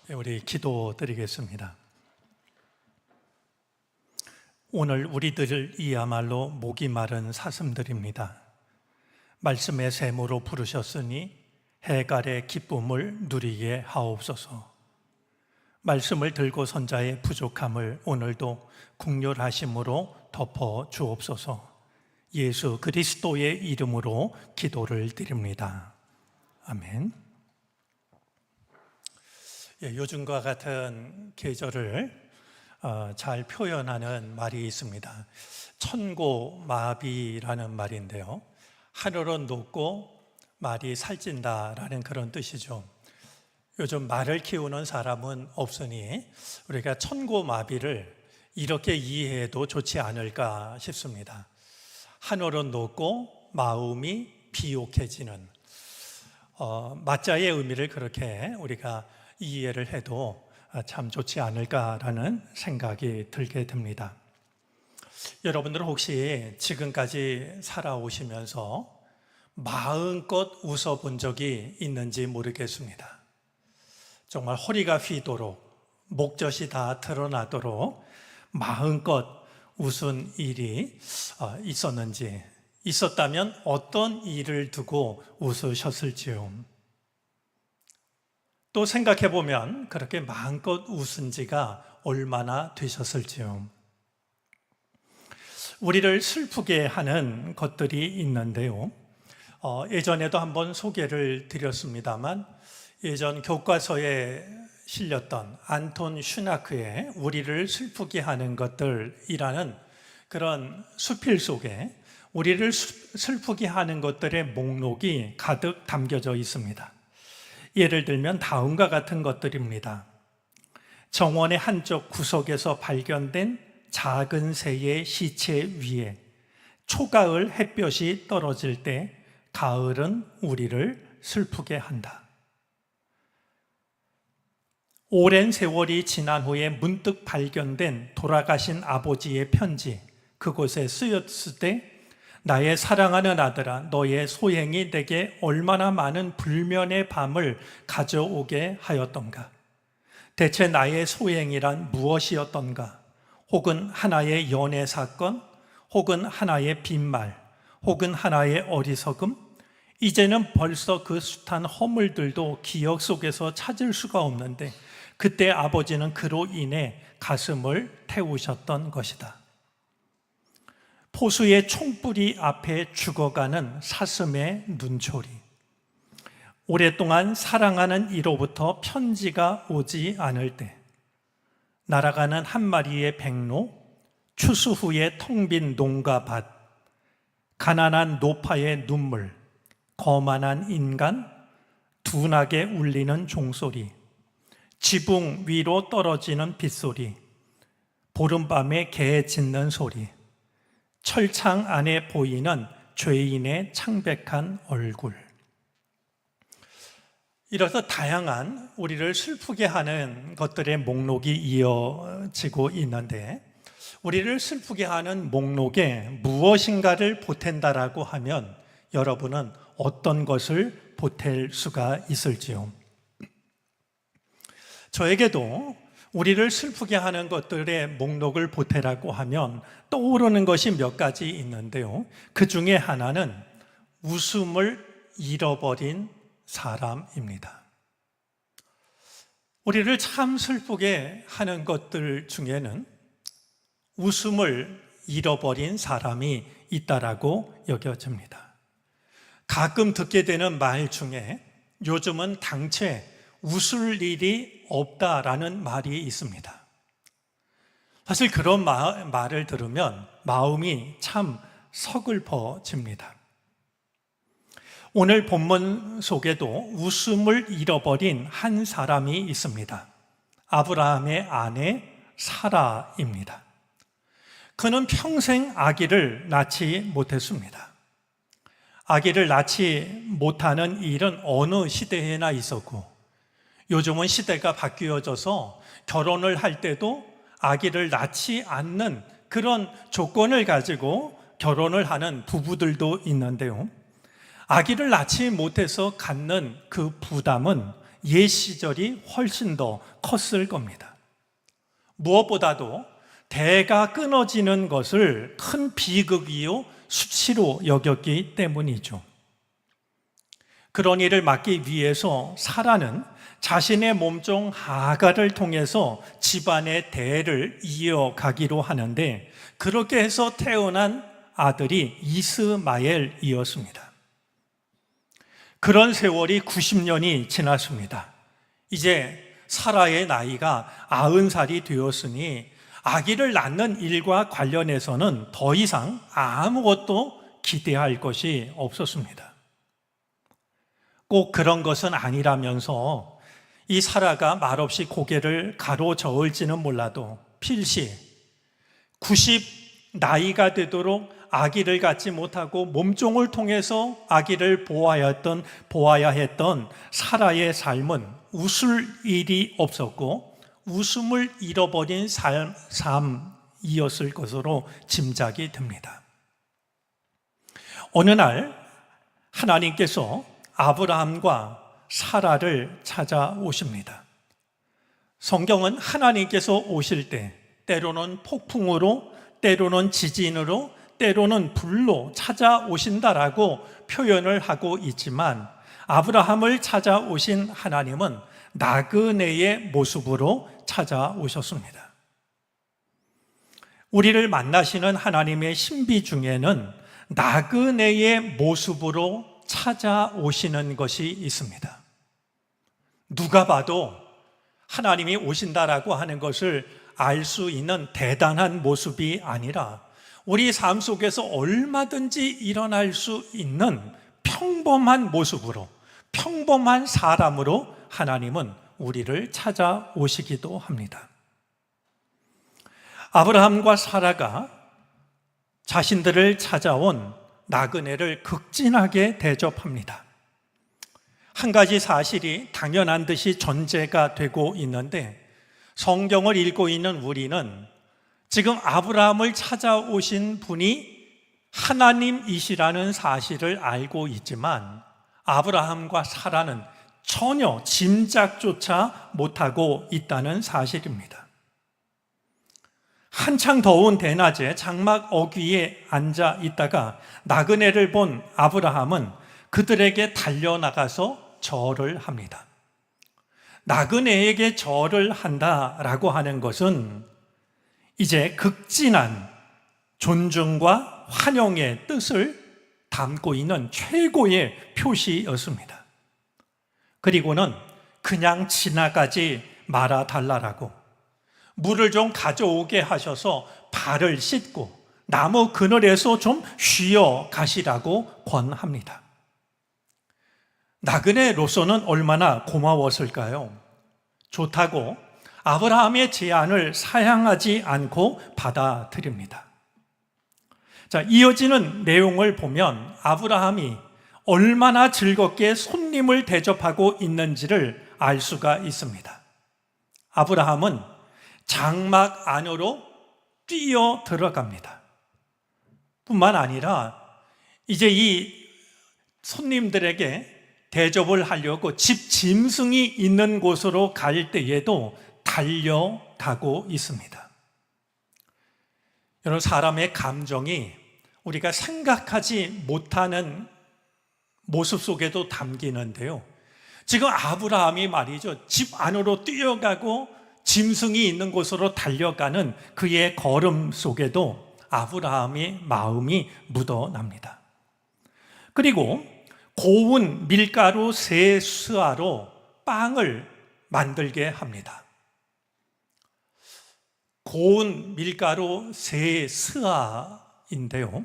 우리 기도드리겠습니다. 오늘 우리들이야말로 목이 마른 사슴들입니다. 말씀의 샘으로 부르셨으니 해갈의 기쁨을 누리게 하옵소서. 말씀을 들고 선 자의 부족함을 오늘도 긍휼하심으로 덮어 주옵소서. 예수 그리스도의 이름으로 기도를 드립니다. 아멘. 요즘과 같은 계절을 잘 표현하는 말이 있습니다. 천고마비라는 말인데요, 하늘은 높고 말이 살찐다라는 그런 뜻이죠. 요즘 말을 키우는 사람은 없으니 우리가 천고마비를 이렇게 이해해도 좋지 않을까 싶습니다. 하늘은 높고 마음이 비옥해지는, 맞자의 의미를 그렇게 우리가 이해를 해도 참 좋지 않을까라는 생각이 들게 됩니다. 여러분들은 혹시 지금까지 살아오시면서 마음껏 웃어본 적이 있는지 모르겠습니다. 정말 허리가 휘도록 목젖이 다 드러나도록 마음껏 웃은 일이 있었는지, 있었다면 어떤 일을 두고 웃으셨을지요. 또 생각해 보면 그렇게 마음껏 웃은 지가 얼마나 되셨을지요. 우리를 슬프게 하는 것들이 있는데요, 예전에도 한번 소개를 드렸습니다만, 예전 교과서에 실렸던 안톤 슈나크의 우리를 슬프게 하는 것들이라는 그런 수필 속에 우리를 슬프게 하는 것들의 목록이 가득 담겨져 있습니다. 예를 들면 다음과 같은 것들입니다. 정원의 한쪽 구석에서 발견된 작은 새의 시체 위에 초가을 햇볕이 떨어질 때 가을은 우리를 슬프게 한다. 오랜 세월이 지난 후에 문득 발견된 돌아가신 아버지의 편지, 그곳에 쓰였을 때 나의 사랑하는 아들아, 너의 소행이 내게 얼마나 많은 불면의 밤을 가져오게 하였던가. 대체 나의 소행이란 무엇이었던가? 혹은 하나의 연애 사건, 혹은 하나의 빈말, 혹은 하나의 어리석음? 이제는 벌써 그 숱한 허물들도 기억 속에서 찾을 수가 없는데 그때 아버지는 그로 인해 가슴을 태우셨던 것이다. 포수의 총뿌리 앞에 죽어가는 사슴의 눈초리, 오랫동안 사랑하는 이로부터 편지가 오지 않을 때, 날아가는 한 마리의 백로, 추수 후에 텅 빈 농가 밭, 가난한 노파의 눈물, 거만한 인간, 둔하게 울리는 종소리, 지붕 위로 떨어지는 빗소리, 보름밤에 개 짖는 소리, 철창 안에 보이는 죄인의 창백한 얼굴. 이렇듯 다양한 우리를 슬프게 하는 것들의 목록이 이어지고 있는데, 우리를 슬프게 하는 목록에 무엇인가를 보탠다라고 하면 여러분은 어떤 것을 보탤 수가 있을지요? 저에게도 우리를 슬프게 하는 것들의 목록을 보태라고 하면 떠오르는 것이 몇 가지 있는데요, 그 중에 하나는 웃음을 잃어버린 사람입니다. 우리를 참 슬프게 하는 것들 중에는 웃음을 잃어버린 사람이 있다라고 여겨집니다. 가끔 듣게 되는 말 중에 요즘은 당최 웃을 일이 없다라는 말이 있습니다. 사실 그런 말을 들으면 마음이 참 서글퍼집니다. 오늘 본문 속에도 웃음을 잃어버린 한 사람이 있습니다. 아브라함의 아내 사라입니다. 그는 평생 아기를 낳지 못했습니다. 아기를 낳지 못하는 일은 어느 시대에나 있었고, 요즘은 시대가 바뀌어져서 결혼을 할 때도 아기를 낳지 않는 그런 조건을 가지고 결혼을 하는 부부들도 있는데요, 아기를 낳지 못해서 갖는 그 부담은 옛 시절이 훨씬 더 컸을 겁니다. 무엇보다도 대가 끊어지는 것을 큰 비극이요 수치로 여겼기 때문이죠. 그런 일을 막기 위해서 사라는 자신의 몸종 하가를 통해서 집안의 대를 이어가기로 하는데, 그렇게 해서 태어난 아들이 이스마엘이었습니다. 그런 세월이 90년이 지났습니다. 이제 사라의 나이가 90살이 되었으니 아기를 낳는 일과 관련해서는 더 이상 아무것도 기대할 것이 없었습니다. 꼭 그런 것은 아니라면서 이 사라가 말없이 고개를 가로저을지는 몰라도 필시 90 나이가 되도록 아기를 갖지 못하고 몸종을 통해서 아기를 보아야 했던 사라의 삶은 웃을 일이 없었고 웃음을 잃어버린 삶이었을 것으로 짐작이 됩니다. 어느 날 하나님께서 아브라함과 사라를 찾아오십니다. 성경은 하나님께서 오실 때 때로는 폭풍으로, 때로는 지진으로, 때로는 불로 찾아오신다라고 표현을 하고 있지만, 아브라함을 찾아오신 하나님은 나그네의 모습으로 찾아오셨습니다. 우리를 만나시는 하나님의 신비 중에는 나그네의 모습으로 찾아오시는 것이 있습니다. 누가 봐도 하나님이 오신다라고 하는 것을 알 수 있는 대단한 모습이 아니라 우리 삶 속에서 얼마든지 일어날 수 있는 평범한 모습으로, 평범한 사람으로 하나님은 우리를 찾아오시기도 합니다. 아브라함과 사라가 자신들을 찾아온 나그네를 극진하게 대접합니다. 한 가지 사실이 당연한 듯이 전제가 되고 있는데, 성경을 읽고 있는 우리는 지금 아브라함을 찾아오신 분이 하나님이시라는 사실을 알고 있지만, 아브라함과 사라는 전혀 짐작조차 못하고 있다는 사실입니다. 한창 더운 대낮에 장막 어귀에 앉아 있다가 나그네를 본 아브라함은 그들에게 달려나가서 절을 합니다. 나그네에게 절을 한다라고 하는 것은 이제 극진한 존중과 환영의 뜻을 담고 있는 최고의 표시였습니다. 그리고는 그냥 지나가지 말아 달라라고, 물을 좀 가져오게 하셔서 발을 씻고 나무 그늘에서 좀 쉬어 가시라고 권합니다. 나그네로서는 얼마나 고마웠을까요? 좋다고 아브라함의 제안을 사양하지 않고 받아들입니다. 자, 이어지는 내용을 보면 아브라함이 얼마나 즐겁게 손님을 대접하고 있는지를 알 수가 있습니다. 아브라함은 장막 안으로 뛰어 들어갑니다. 뿐만 아니라 이제 이 손님들에게 대접을 하려고 집 짐승이 있는 곳으로 갈 때에도 달려가고 있습니다. 여러분, 사람의 감정이 우리가 생각하지 못하는 모습 속에도 담기는데요, 지금 아브라함이 말이죠, 집 안으로 뛰어가고 짐승이 있는 곳으로 달려가는 그의 걸음 속에도 아브라함의 마음이 묻어납니다. 그리고 고운 밀가루 세 스아로 빵을 만들게 합니다. 고운 밀가루 세 스아인데요,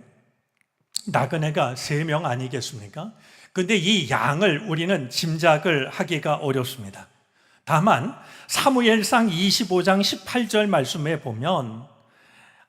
나그네가 3명 아니겠습니까? 근데 이 양을 우리는 짐작을 하기가 어렵습니다. 다만 사무엘상 25장 18절 말씀에 보면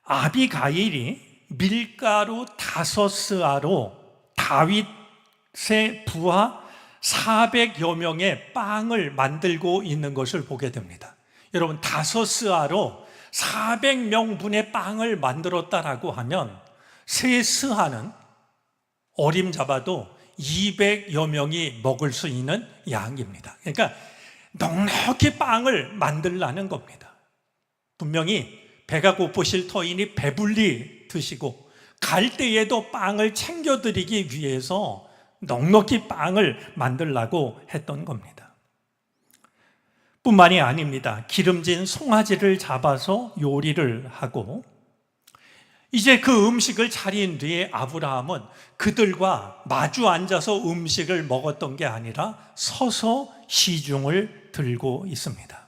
아비가일이 밀가루 5스아로 다윗의 부하 400여 명의 빵을 만들고 있는 것을 보게 됩니다. 여러분, 5스아로 400명분의 빵을 만들었다라고 하면 3스아는 어림잡아도 200여 명이 먹을 수 있는 양입니다. 그러니까 넉넉히 빵을 만들라는 겁니다. 분명히 배가 고프실 터이니 배불리 드시고 갈 때에도 빵을 챙겨드리기 위해서 넉넉히 빵을 만들라고 했던 겁니다. 뿐만이 아닙니다. 기름진 송아지를 잡아서 요리를 하고 이제 그 음식을 차린 뒤에 아브라함은 그들과 마주 앉아서 음식을 먹었던 게 아니라 서서 시중을 들고 있습니다.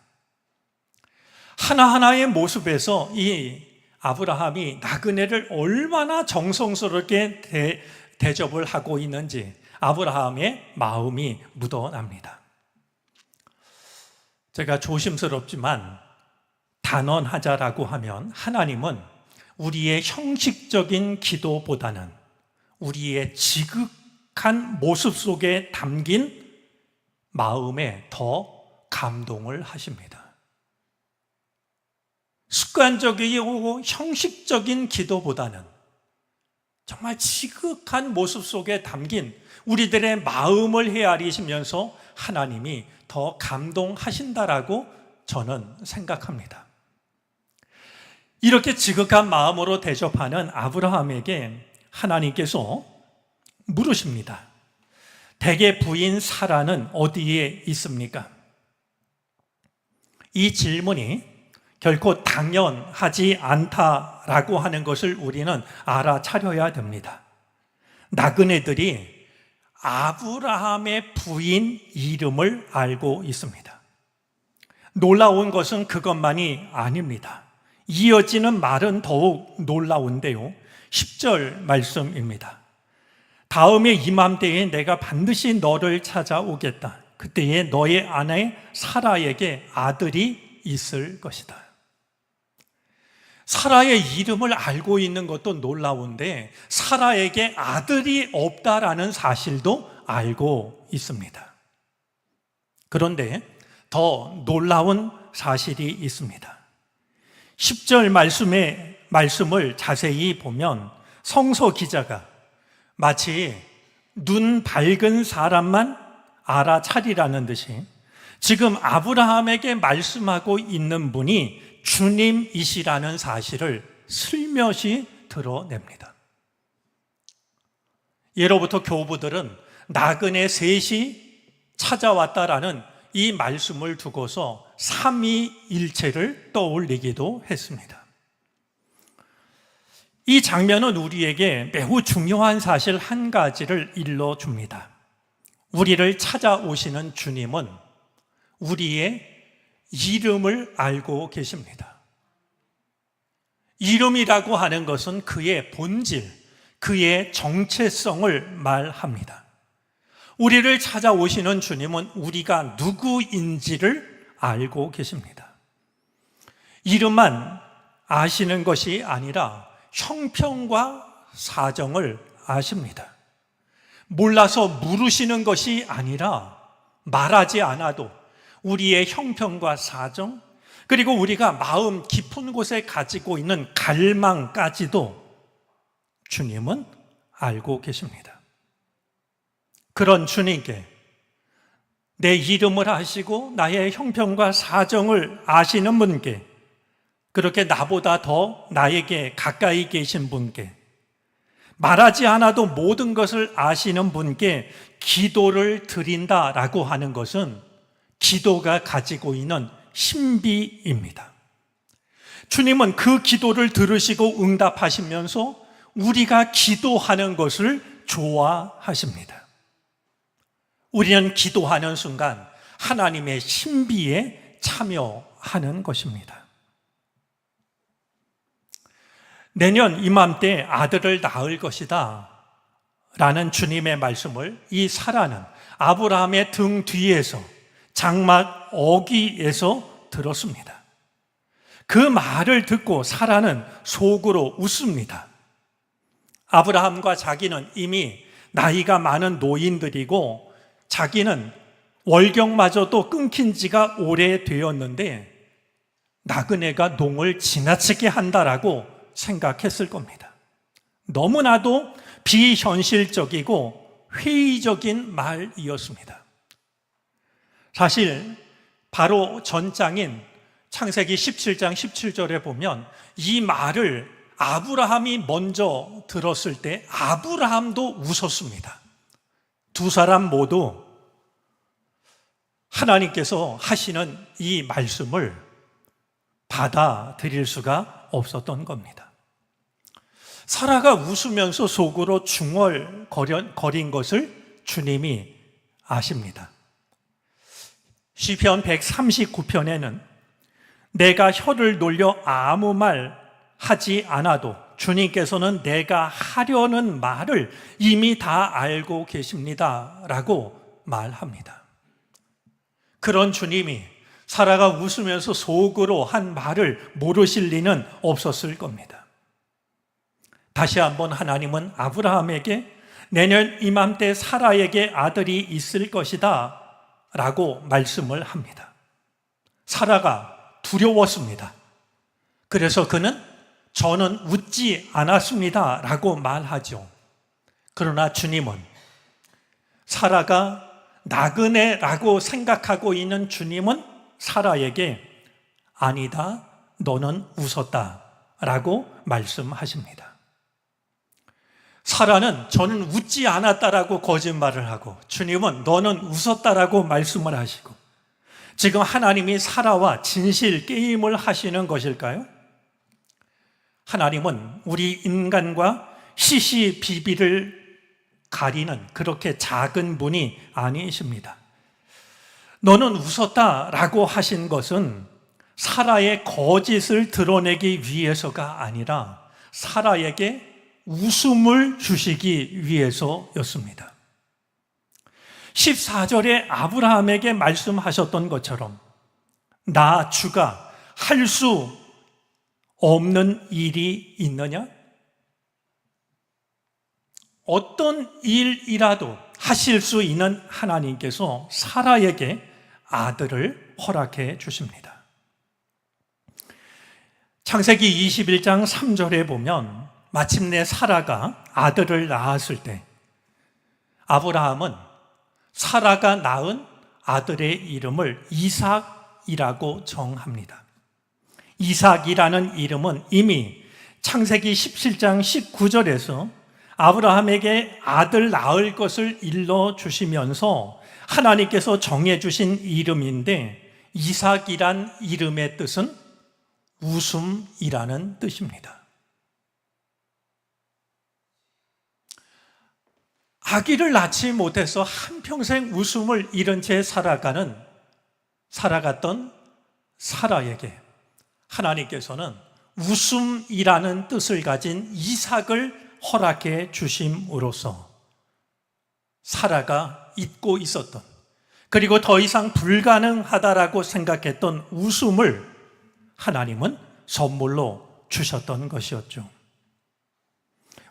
하나하나의 모습에서 이 아브라함이 나그네를 얼마나 정성스럽게 대접을 하고 있는지 아브라함의 마음이 묻어납니다. 제가 조심스럽지만 단언하자라고 하면 하나님은 우리의 형식적인 기도보다는 우리의 지극한 모습 속에 담긴 마음에 더 감동을 하십니다. 습관적이고 형식적인 기도보다는 정말 지극한 모습 속에 담긴 우리들의 마음을 헤아리시면서 하나님이 더 감동하신다라고 저는 생각합니다. 이렇게 지극한 마음으로 대접하는 아브라함에게 하나님께서 물으십니다. 댁의 부인 사라는 어디에 있습니까? 이 질문이 결코 당연하지 않다라고 하는 것을 우리는 알아차려야 됩니다. 나그네들이 아브라함의 부인 이름을 알고 있습니다. 놀라운 것은 그것만이 아닙니다. 이어지는 말은 더욱 놀라운데요. 10절 말씀입니다. 다음에 이맘때에 내가 반드시 너를 찾아오겠다. 그때에 너의 아내 사라에게 아들이 있을 것이다. 사라의 이름을 알고 있는 것도 놀라운데 사라에게 아들이 없다라는 사실도 알고 있습니다. 그런데 더 놀라운 사실이 있습니다. 10절 말씀을 자세히 보면 성서 기자가 마치 눈 밝은 사람만 알아차리라는 듯이 지금 아브라함에게 말씀하고 있는 분이 주님이시라는 사실을 슬며시 드러냅니다. 예로부터 교부들은 나그네 셋이 찾아왔다라는 이 말씀을 두고서 삼위일체를 떠올리기도 했습니다. 이 장면은 우리에게 매우 중요한 사실 한 가지를 일러줍니다. 우리를 찾아오시는 주님은 우리의 이름을 알고 계십니다. 이름이라고 하는 것은 그의 본질, 그의 정체성을 말합니다. 우리를 찾아오시는 주님은 우리가 누구인지를 알고 계십니다. 이름만 아시는 것이 아니라 형편과 사정을 아십니다. 몰라서 물으시는 것이 아니라 말하지 않아도 우리의 형편과 사정, 그리고 우리가 마음 깊은 곳에 가지고 있는 갈망까지도 주님은 알고 계십니다. 그런 주님께 내 이름을 아시고 나의 형편과 사정을 아시는 분께, 그렇게 나보다 더 나에게 가까이 계신 분께, 말하지 않아도 모든 것을 아시는 분께 기도를 드린다라고 하는 것은 기도가 가지고 있는 신비입니다. 주님은 그 기도를 들으시고 응답하시면서 우리가 기도하는 것을 좋아하십니다. 우리는 기도하는 순간 하나님의 신비에 참여하는 것입니다. 내년 이맘때 아들을 낳을 것이다 라는 주님의 말씀을 이 사라는 아브라함의 등 뒤에서 장막 어귀에서 들었습니다. 그 말을 듣고 사라는 속으로 웃습니다. 아브라함과 자기는 이미 나이가 많은 노인들이고 자기는 월경마저도 끊긴 지가 오래되었는데 나그네가 농을 지나치게 한다라고 생각했을 겁니다. 너무나도 비현실적이고 회의적인 말이었습니다. 사실 바로 전장인 창세기 17장 17절에 보면 이 말을 아브라함이 먼저 들었을 때 아브라함도 웃었습니다. 두 사람 모두 하나님께서 하시는 이 말씀을 받아들일 수가 없었던 겁니다. 사라가 웃으면서 속으로 중얼거린 것을 주님이 아십니다. 시편 139편에는 내가 혀를 놀려 아무 말 하지 않아도 주님께서는 내가 하려는 말을 이미 다 알고 계십니다 라고 말합니다. 그런 주님이 사라가 웃으면서 속으로 한 말을 모르실 리는 없었을 겁니다. 다시 한번 하나님은 아브라함에게 내년 이맘때 사라에게 아들이 있을 것이다 라고 말씀을 합니다. 사라가 두려웠습니다. 그래서 그는 저는 웃지 않았습니다 라고 말하죠. 그러나 주님은 사라가 나그네라고 생각하고 있는 주님은 사라에게 아니다, 너는 웃었다 라고 말씀하십니다. 사라는 저는 웃지 않았다라고 거짓말을 하고 주님은 너는 웃었다라고 말씀을 하시고, 지금 하나님이 사라와 진실 게임을 하시는 것일까요? 하나님은 우리 인간과 시시비비를 가리는 그렇게 작은 분이 아니십니다. 너는 웃었다라고 하신 것은 사라의 거짓을 드러내기 위해서가 아니라 사라에게 웃음을 주시기 위해서였습니다. 14절에 아브라함에게 말씀하셨던 것처럼 나 주가 할 수 없는 일이 있느냐? 어떤 일이라도 하실 수 있는 하나님께서 사라에게 아들을 허락해 주십니다. 창세기 21장 3절에 보면 마침내 사라가 아들을 낳았을 때 아브라함은 사라가 낳은 아들의 이름을 이삭이라고 정합니다. 이삭이라는 이름은 이미 창세기 17장 19절에서 아브라함에게 아들 낳을 것을 일러주시면서 하나님께서 정해주신 이름인데, 이삭이란 이름의 뜻은 웃음이라는 뜻입니다. 아기를 낳지 못해서 한평생 웃음을 잃은 채 살아갔던 사라에게 하나님께서는 웃음이라는 뜻을 가진 이삭을 허락해 주심으로써 사라가 잊고 있었던, 그리고 더 이상 불가능하다라고 생각했던 웃음을 하나님은 선물로 주셨던 것이었죠.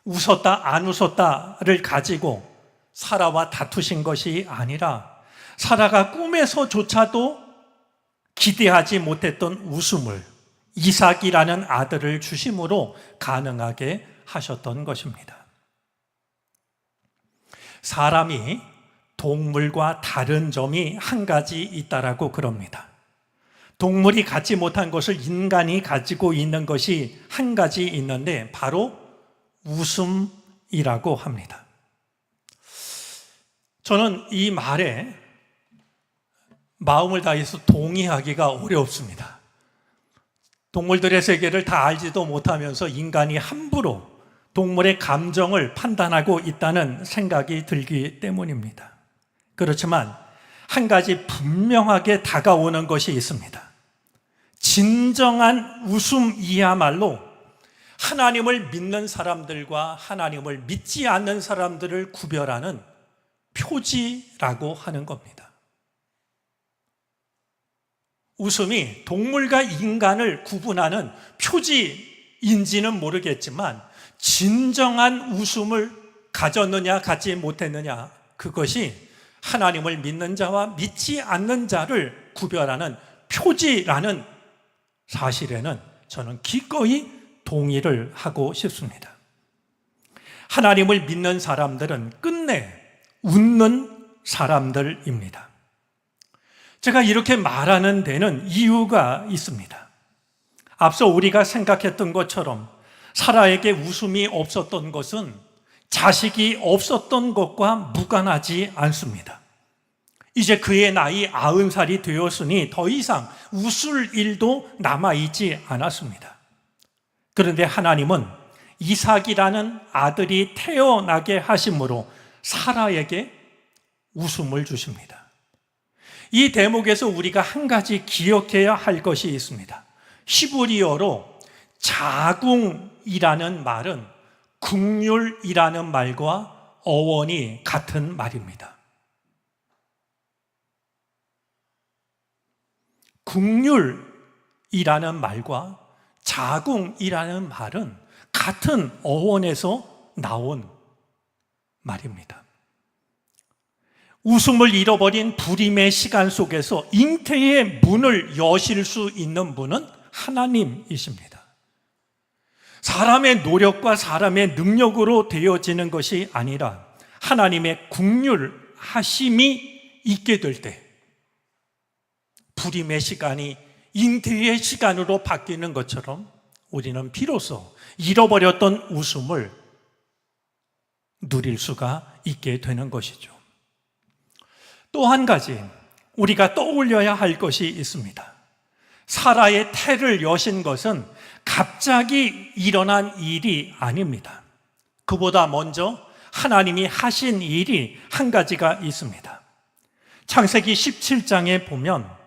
웃었다 안 웃었다를 가지고 사라와 다투신 것이 아니라 사라가 꿈에서조차도 기대하지 못했던 웃음을, 이삭이라는 아들을 주심으로 가능하게 하셨던 것입니다. 사람이 동물과 다른 점이 한 가지 있다라고 그럽니다. 동물이 갖지 못한 것을 인간이 가지고 있는 것이 한 가지 있는데 바로 웃음이라고 합니다. 저는 이 말에 마음을 다해서 동의하기가 어렵습니다. 동물들의 세계를 다 알지도 못하면서 인간이 함부로 동물의 감정을 판단하고 있다는 생각이 들기 때문입니다. 그렇지만 한 가지 분명하게 다가오는 것이 있습니다. 진정한 웃음이야말로 하나님을 믿는 사람들과 하나님을 믿지 않는 사람들을 구별하는 표지라고 하는 겁니다. 웃음이 동물과 인간을 구분하는 표지인지는 모르겠지만 진정한 웃음을 가졌느냐 갖지 못했느냐, 그것이 하나님을 믿는 자와 믿지 않는 자를 구별하는 표지라는 사실에는 저는 기꺼이 동의를 하고 싶습니다. 하나님을 믿는 사람들은 끝내 웃는 사람들입니다. 제가 이렇게 말하는 데는 이유가 있습니다. 앞서 우리가 생각했던 것처럼 사라에게 웃음이 없었던 것은 자식이 없었던 것과 무관하지 않습니다. 이제 그의 나이 90살이 되었으니 더 이상 웃을 일도 남아있지 않았습니다. 그런데 하나님은 이삭이라는 아들이 태어나게 하심으로 사라에게 웃음을 주십니다. 이 대목에서 우리가 한 가지 기억해야 할 것이 있습니다. 히브리어로 자궁이라는 말은 국률이라는 말과 어원이 같은 말입니다. 국률이라는 말과 자궁이라는 말은 같은 어원에서 나온 말입니다. 웃음을 잃어버린 불임의 시간 속에서 잉태의 문을 여실 수 있는 분은 하나님이십니다. 사람의 노력과 사람의 능력으로 되어지는 것이 아니라 하나님의 국률하심이 있게 될 때 불임의 시간이 잉태의 시간으로 바뀌는 것처럼 우리는 비로소 잃어버렸던 웃음을 누릴 수가 있게 되는 것이죠. 또 한 가지 우리가 떠올려야 할 것이 있습니다. 사라의 태를 여신 것은 갑자기 일어난 일이 아닙니다. 그보다 먼저 하나님이 하신 일이 한 가지가 있습니다. 창세기 17장에 보면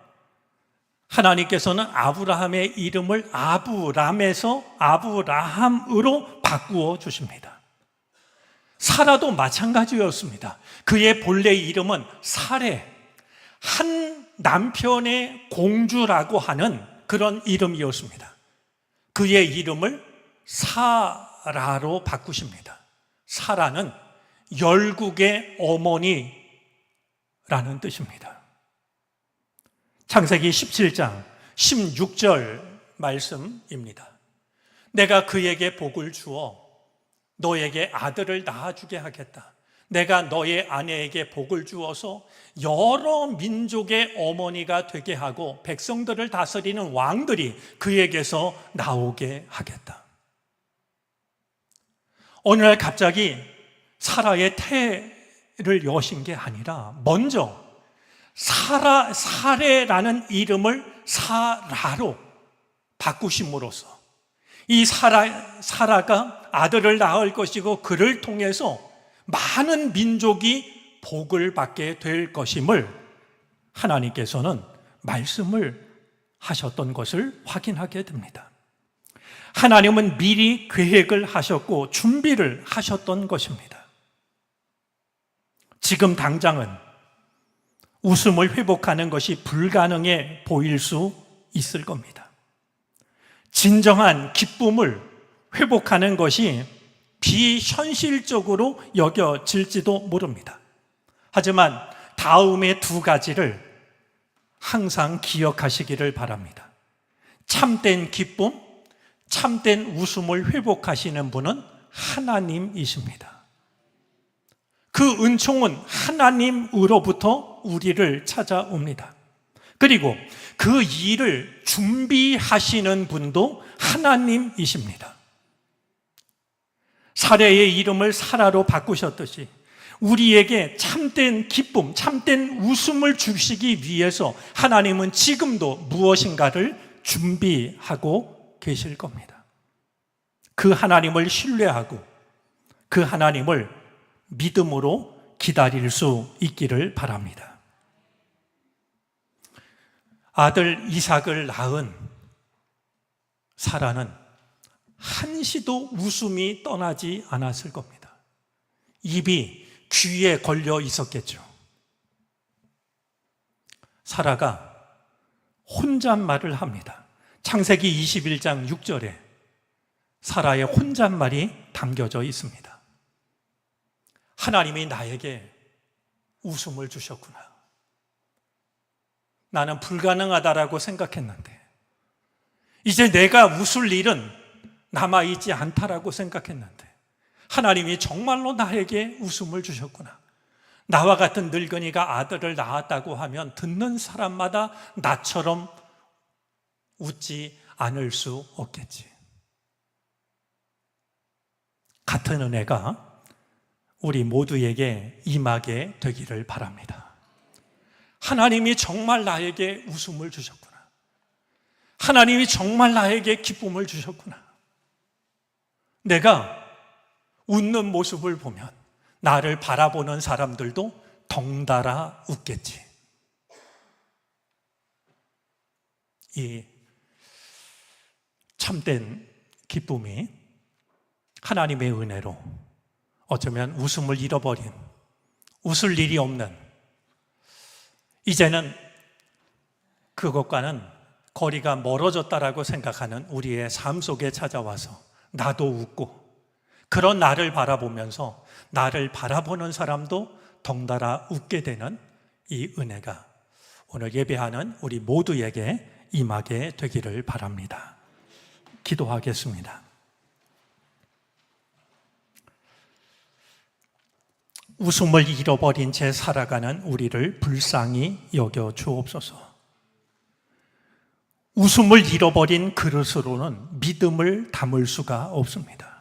하나님께서는 아브라함의 이름을 아브람에서 아브라함으로 바꾸어 주십니다. 사라도 마찬가지였습니다. 그의 본래 이름은 사레, 한 남편의 공주라고 하는 그런 이름이었습니다. 그의 이름을 사라로 바꾸십니다. 사라는 열국의 어머니라는 뜻입니다. 창세기 17장 16절 말씀입니다. 내가 그에게 복을 주어 너에게 아들을 낳아주게 하겠다. 내가 너의 아내에게 복을 주어서 여러 민족의 어머니가 되게 하고 백성들을 다스리는 왕들이 그에게서 나오게 하겠다. 어느 날 갑자기 사라의 태를 여신 게 아니라 먼저 사레라는 이름을 사라로 바꾸심으로써 이 사라가 아들을 낳을 것이고 그를 통해서 많은 민족이 복을 받게 될 것임을 하나님께서는 말씀을 하셨던 것을 확인하게 됩니다. 하나님은 미리 계획을 하셨고 준비를 하셨던 것입니다. 지금 당장은 웃음을 회복하는 것이 불가능해 보일 수 있을 겁니다. 진정한 기쁨을 회복하는 것이 비현실적으로 여겨질지도 모릅니다. 하지만 다음의 두 가지를 항상 기억하시기를 바랍니다. 참된 기쁨, 참된 웃음을 회복하시는 분은 하나님이십니다. 그 은총은 하나님으로부터 우리를 찾아옵니다. 그리고 그 일을 준비하시는 분도 하나님이십니다. 사레의 이름을 사라로 바꾸셨듯이 우리에게 참된 기쁨, 참된 웃음을 주시기 위해서 하나님은 지금도 무엇인가를 준비하고 계실 겁니다. 그 하나님을 신뢰하고 그 하나님을 믿음으로 기다릴 수 있기를 바랍니다. 아들 이삭을 낳은 사라는 한시도 웃음이 떠나지 않았을 겁니다. 입이 귀에 걸려 있었겠죠. 사라가 혼잣말을 합니다. 창세기 21장 6절에 사라의 혼잣말이 담겨져 있습니다. 하나님이 나에게 웃음을 주셨구나. 나는 불가능하다라고 생각했는데 이제 내가 웃을 일은 남아있지 않다라고 생각했는데 하나님이 정말로 나에게 웃음을 주셨구나. 나와 같은 늙은이가 아들을 낳았다고 하면 듣는 사람마다 나처럼 웃지 않을 수 없겠지. 같은 은혜가 우리 모두에게 임하게 되기를 바랍니다. 하나님이 정말 나에게 웃음을 주셨구나. 하나님이 정말 나에게 기쁨을 주셨구나. 내가 웃는 모습을 보면 나를 바라보는 사람들도 덩달아 웃겠지. 이 참된 기쁨이 하나님의 은혜로 어쩌면 웃음을 잃어버린, 웃을 일이 없는, 이제는 그것과는 거리가 멀어졌다라고 생각하는 우리의 삶 속에 찾아와서 나도 웃고, 그런 나를 바라보면서 나를 바라보는 사람도 덩달아 웃게 되는 이 은혜가 오늘 예배하는 우리 모두에게 임하게 되기를 바랍니다. 기도하겠습니다. 웃음을 잃어버린 채 살아가는 우리를 불쌍히 여겨 주옵소서. 웃음을 잃어버린 그릇으로는 믿음을 담을 수가 없습니다.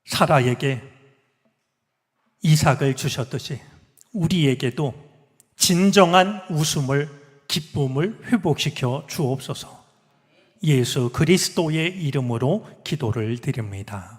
사라에게 이삭을 주셨듯이 우리에게도 진정한 웃음을, 기쁨을 회복시켜 주옵소서. 예수 그리스도의 이름으로 기도를 드립니다.